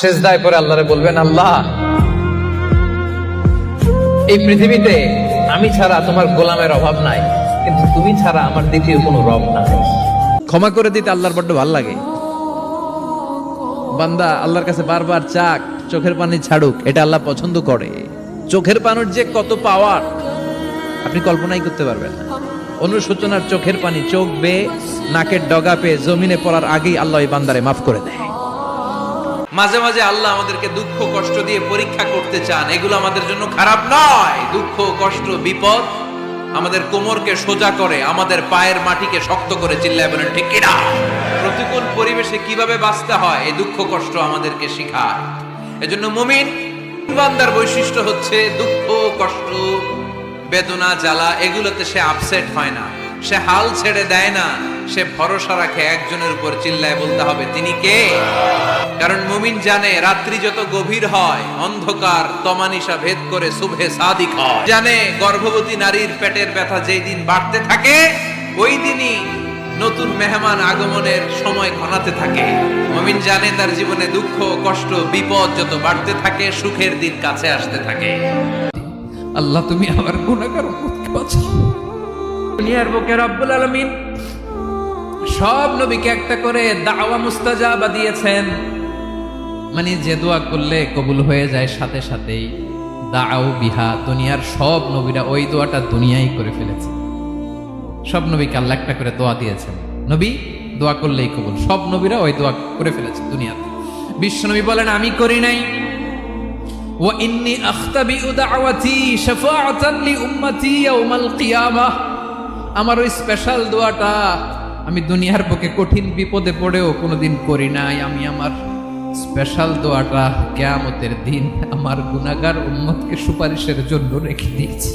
সিজদায় পড়ে আল্লাহরে বলবেন, আল্লাহ এই পৃথিবীতে আমি ছাড়া তোমার গোলামের অভাব নাই, কিন্তু তুমি ছাড়া আমার দ্বিতীয় কোনো রব নাই। ক্ষমা করে দিতে আল্লাহর বড্ড ভাল লাগে। বান্দা আল্লাহর কাছে বারবার চাক, চোখের পানি ছাড়ুক, এটা আল্লাহ পছন্দ করে। চোখের পানির যে কত পাওয়ার আপনি কল্পনাই করতে পারবেন না। অনুশোচনার চোখের পানি চোখ বেয়ে নাকের ডগা পেয়ে জমিনে পড়ার আগেই আল্লাহ এই বান্দারে মাফ করে দেয়। মাঝে মাঝে আল্লাহ আমাদেরকে দুঃখ কষ্ট দিয়ে পরীক্ষা করতে চান, এগুলো আমাদের জন্য খারাপ নয়। দুঃখ কষ্ট বিপদ আমাদের কোমরকে সোজা করে, আমাদের পায়ের মাটিকে শক্ত করে, চিল্লায় বলেন ঠিক কিনা? প্রতিকূল পরিবেশে কিভাবে বাঁচতে হয় এই দুঃখ কষ্ট আমাদেরকে শেখায়। এজন্য মুমিন বান্দার বৈশিষ্ট্য হচ্ছে দুঃখ কষ্ট বেদনা জ্বালা এগুলোতে সে আপসেট হয় না, সে হাল ছেড়ে দেয় না, সে ভরসা রাখে একজনের উপর। চিল্লায় বলতে হবে তিনি কে? কারণ মুমিন জানে রাত্রি যত গভীর হয় অন্ধকার তমানিসা ভেদ করে সুবহে সাদিক হয়। জানে গর্ভবতী নারীর পেটের ব্যথা যেই দিন বাড়তে থাকে ওই দিনই নতুন মেহমান আগমনের সময় ঘনাতে থাকে। মুমিন জানে তার জীবনে দুঃখ কষ্ট বিপদ যত বাড়তে থাকে সুখের দিন কাছে আসতে থাকে। আল্লাহ তুমি আমার গুনাহগার উম্মতকে বাঁচাও। দুনিয়ার বুকে রব্বুল আলামিন সব নবীকে একটা করে দাওয়া মুস্তাজাবা দিয়েছেন, মানে যে দোয়া করলে কবুল হয়ে যায় সাথে সাথেই। দাও বিহা, দুনিয়ার সব নবীরা ওই দোয়াটা দুনিয়ায় করে ফেলেছে। সব নবীকে আল্লাহ একটা করে দোয়া দিয়েছেন, নবী দোয়া করলেই কবুল। সব নবীরা ওই দোয়া করে ফেলেছে দুনিয়াতে। বিশ্বনবী বলেন আমি করি নাই। ওয়া ইন্নী আখতাবিউ দাওয়াতি শাফাআতান লি উম্মতি ইয়াউমাল কিয়ামাহ, আমার ওই স্পেশাল দোয়াটা আমি দুনিয়ার বুকে কঠিন বিপদে পড়েও কোনোদিন করি নাই। আমি আমার স্পেশাল দোয়াটা কিয়ামতের দিন আমার গুনাহগার উম্মতকে সুপারিশের জন্য রেখে দিয়েছি।